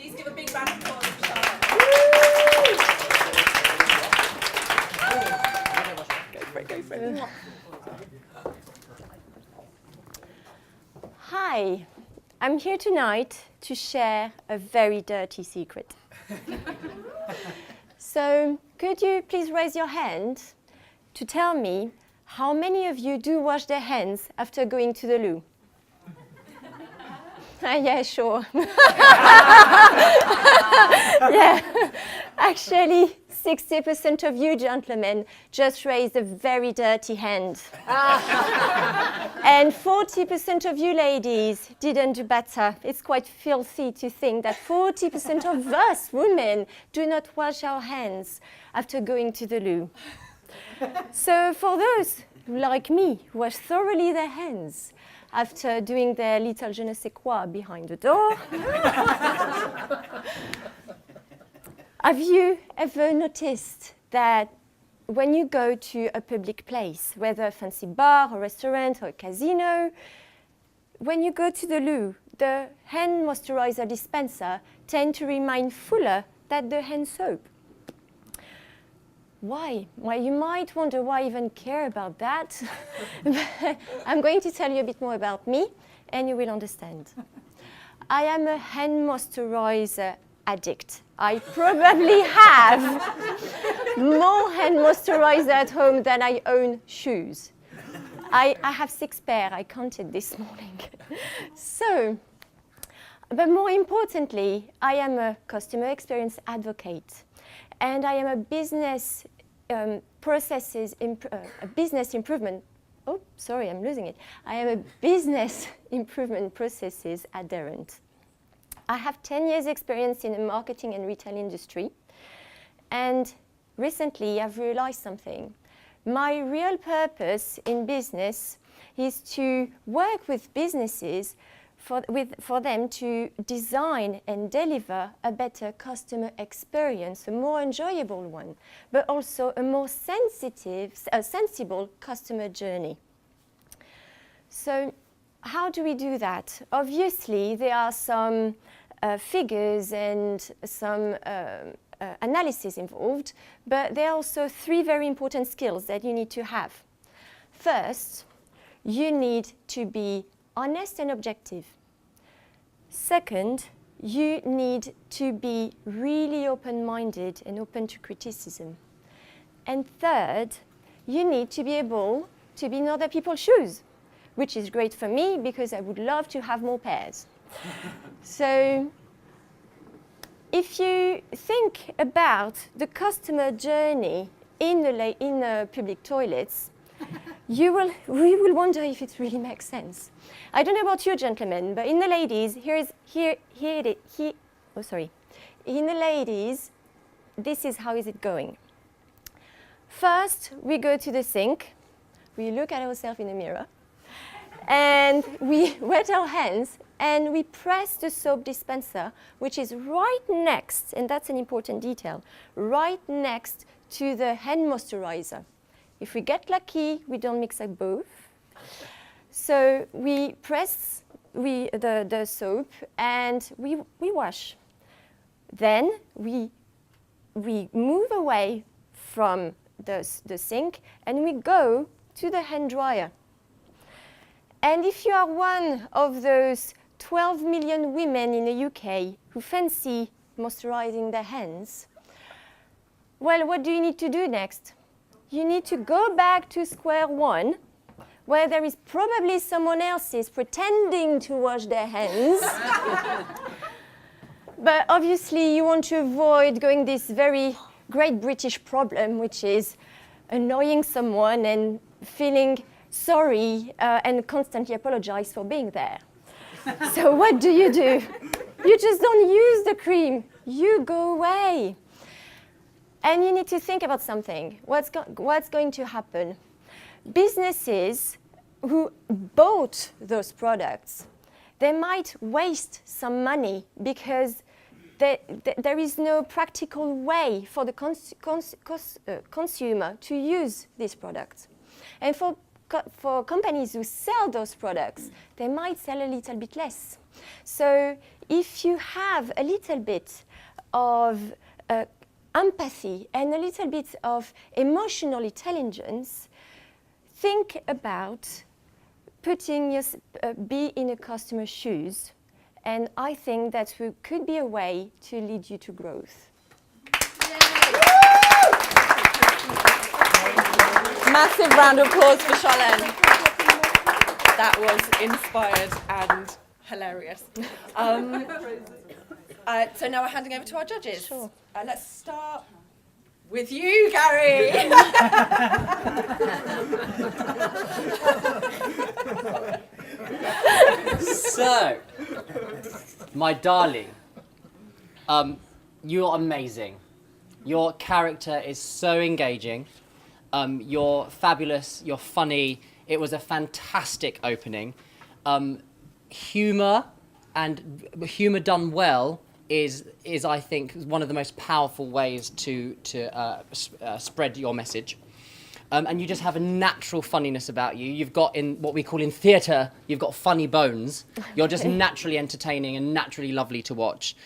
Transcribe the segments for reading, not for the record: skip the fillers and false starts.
Please give a big round of applause for Charlotte. Go for it. Hi, I'm here tonight to share a very dirty secret. So, could you please raise your hand to tell me how many of you do wash their hands after going to the loo? Yeah, sure. Yeah, actually, 60% of you gentlemen just raised a very dirty hand. And 40% of you ladies didn't do better. It's quite filthy to think that 40% of us women do not wash our hands after going to the loo. So for those like me who wash thoroughly their hands after doing their little je ne sais quoi behind the door, have you ever noticed that when you go to a public place, whether a fancy bar or restaurant or a casino, when you go to the loo, the hand moisturizer dispenser tends to remain fuller than the hand soap? Why? Well, you might wonder why I even care about that. I'm going to tell you a bit more about me, and you will understand. I am a hand moisturizer addict. I probably have more hand moisturizer at home than I own shoes. I have 6 pairs. I counted this morning. So, but more importantly, I am a customer experience advocate, and I am a business improvement. Oh, sorry, I'm losing it. I am a business improvement processes adherent. I have 10 years experience in the marketing and retail industry, and recently I've realized something. My real purpose in business is to work with businesses for them to design and deliver a better customer experience, a more enjoyable one, but also a more sensible customer journey. So how do we do that? Obviously, there are some figures and some analysis involved, but there are also 3 very important skills that you need to have. First, you need to be honest and objective. Second, you need to be really open-minded and open to criticism. And third, you need to be able to be in other people's shoes, which is great for me because I would love to have more pairs. So if you think about the customer journey in the public toilets, we will wonder if it really makes sense. I don't know about you gentlemen, but in the ladies, in the ladies, this is how is it going. First, we go to the sink, we look at ourselves in the mirror, and we wet our hands, and we press the soap dispenser, which is right next, and that's an important detail, right next to the hand moisturizer. If we get lucky, we don't mix up both. So we press the soap and we wash. Then we move away from the sink and we go to the hand dryer. And if you are one of those 12 million women in the UK who fancy moisturizing their hands, well, what do you need to do next? You need to go back to square one, where there is probably someone else pretending to wash their hands. But obviously, you want to avoid going this very great British problem, which is annoying someone and feeling sorry and constantly apologize for being there. So what do? You just don't use the cream. You go away. And you need to think about something. What's going to happen? Businesses who bought those products, they might waste some money because there is no practical way for the consumer to use these products. And for for companies who sell those products, they might sell a little bit less. So if you have a little bit of empathy and a little bit of emotional intelligence, think about be in a customer's shoes. And I think that could be a way to lead you to growth. Massive round of applause for Charlene. That was inspired and hilarious. So now we're handing over to our judges. Sure. Let's start with you, Gary. So, my darling, you're amazing. Your character is so engaging. You're fabulous. You're funny. It was a fantastic opening. Humour done well is I think one of the most powerful ways to spread your message. And you just have a natural funniness about you. You've got, in what we call in theatre, you've got funny bones. You're just naturally entertaining and naturally lovely to watch.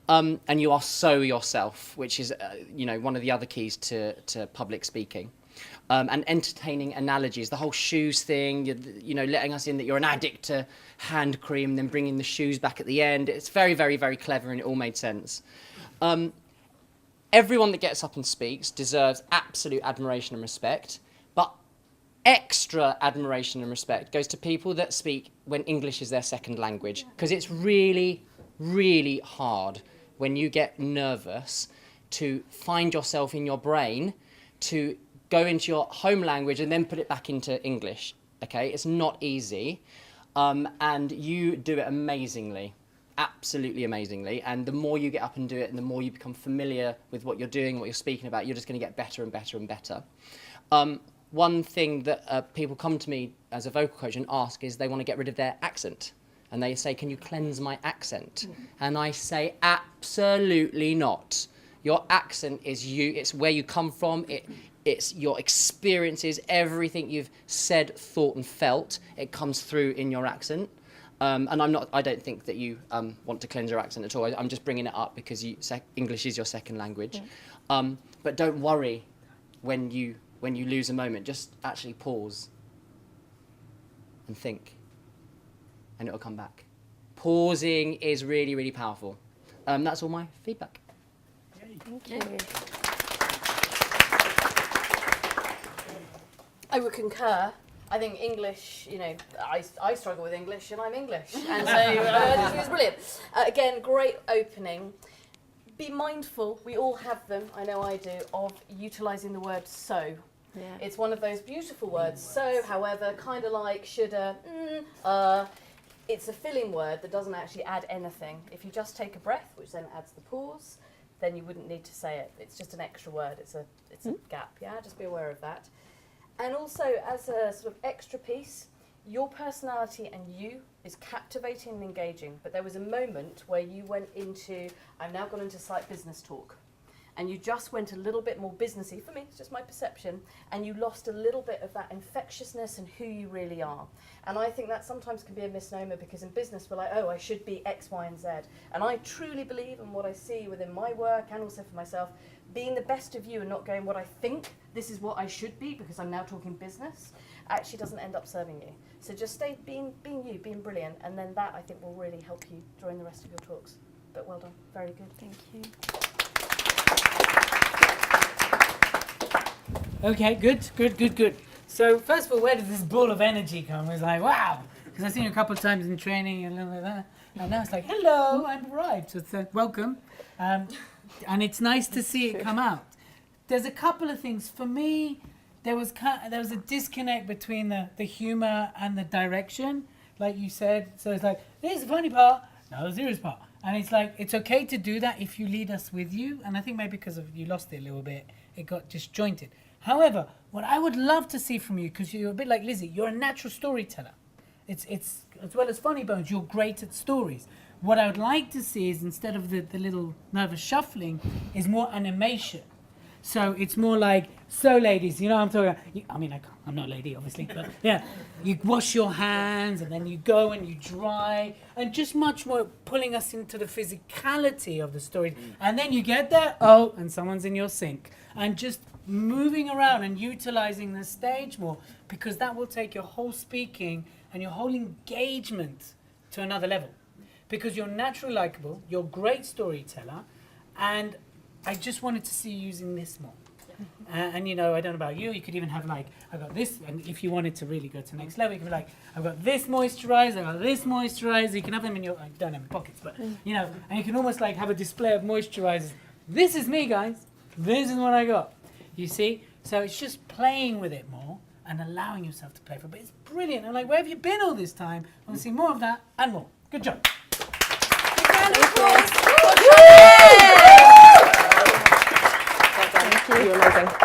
And you are so yourself, which is, one of the other keys to public speaking. And entertaining analogies, the whole shoes thing, letting us in that you're an addict to hand cream, then bringing the shoes back at the end. It's very, very, very clever, and it all made sense. Everyone that gets up and speaks deserves absolute admiration and respect, but extra admiration and respect goes to people that speak when English is their second language, because it's really, really hard when you get nervous to find yourself in your brain to go into your home language and then put it back into English, okay? It's not easy, and you do it amazingly. Absolutely amazingly, and the more you get up and do it and the more you become familiar with what you're doing, what you're speaking about, you're just going to get better and better and better. One thing that people come to me as a vocal coach and ask is they want to get rid of their accent, and they say, can you cleanse my accent? And I say, absolutely not. Your accent is you, it's where you come from, it's your experiences, everything you've said, thought and felt, it comes through in your accent. And I don't think that you want to cleanse your accent at all. I'm just bringing it up because English is your second language. Yeah. But don't worry when you lose a moment. Just actually pause and think, and it'll come back. Pausing is really, really powerful. That's all my feedback. Thank you. I would concur. I think English, I struggle with English and I'm English. And so it was brilliant. Again, great opening. Be mindful, we all have them, I know I do, of utilising the word so. Yeah. It's one of those beautiful words. So, however, kind of like, shoulda, it's a filling word that doesn't actually add anything. If you just take a breath, which then adds the pause, then you wouldn't need to say it. It's just an extra word. It's a gap, yeah? Just be aware of that. And also, as a sort of extra piece, your personality and you is captivating and engaging. But there was a moment where you went into, I've now gone into slight business talk. And you just went a little bit more businessy, for me, it's just my perception, and you lost a little bit of that infectiousness and who you really are. And I think that sometimes can be a misnomer, because in business we're like, oh, I should be X, Y, and Z. And I truly believe, and what I see within my work and also for myself, being the best of you and not going what I think this is what I should be because I'm now talking business actually doesn't end up serving you. So just stay being you, being brilliant, and then that I think will really help you during the rest of your talks. But well done, very good. Thank you. Okay, good. So first of all, where did this ball of energy come? It was like, wow, because I've seen you a couple of times in training and a little like that. And now it's like, hello, I've arrived. So it's welcome. And it's nice to see it come out. There's a couple of things. For me, there was a disconnect between the humour and the direction, like you said. So it's like, here's the funny part, now the serious part. And it's like, it's okay to do that if you lead us with you. And I think maybe because of you lost it a little bit, it got disjointed. However, what I would love to see from you, because you're a bit like Lizzie, you're a natural storyteller. It's as well as funny bones, you're great at stories. What I would like to see is, instead of the little nervous shuffling, is more animation. So it's more like, so ladies, you know what I'm talking about? I mean, I'm not a lady, obviously, but yeah. You wash your hands, and then you go and you dry, and just much more pulling us into the physicality of the story. And then you get there, oh, and someone's in your sink. And just moving around and utilizing the stage more, because that will take your whole speaking and your whole engagement to another level. Because you're naturally likable, you're a great storyteller, and I just wanted to see you using this more. And you know, I don't know about you, you could even have like, I've got this, and if you wanted to really go to the next level, you could be like, I've got this moisturizer, I've got this moisturizer, you can have them in your, I don't have in pockets, but you know, and you can almost like have a display of moisturizers. This is me, guys. This is what I got. You see? So it's just playing with it more and allowing yourself to play for it. But it's brilliant. I'm like, where have you been all this time? I want to see more of that and more. Good job. Thank you. You're amazing.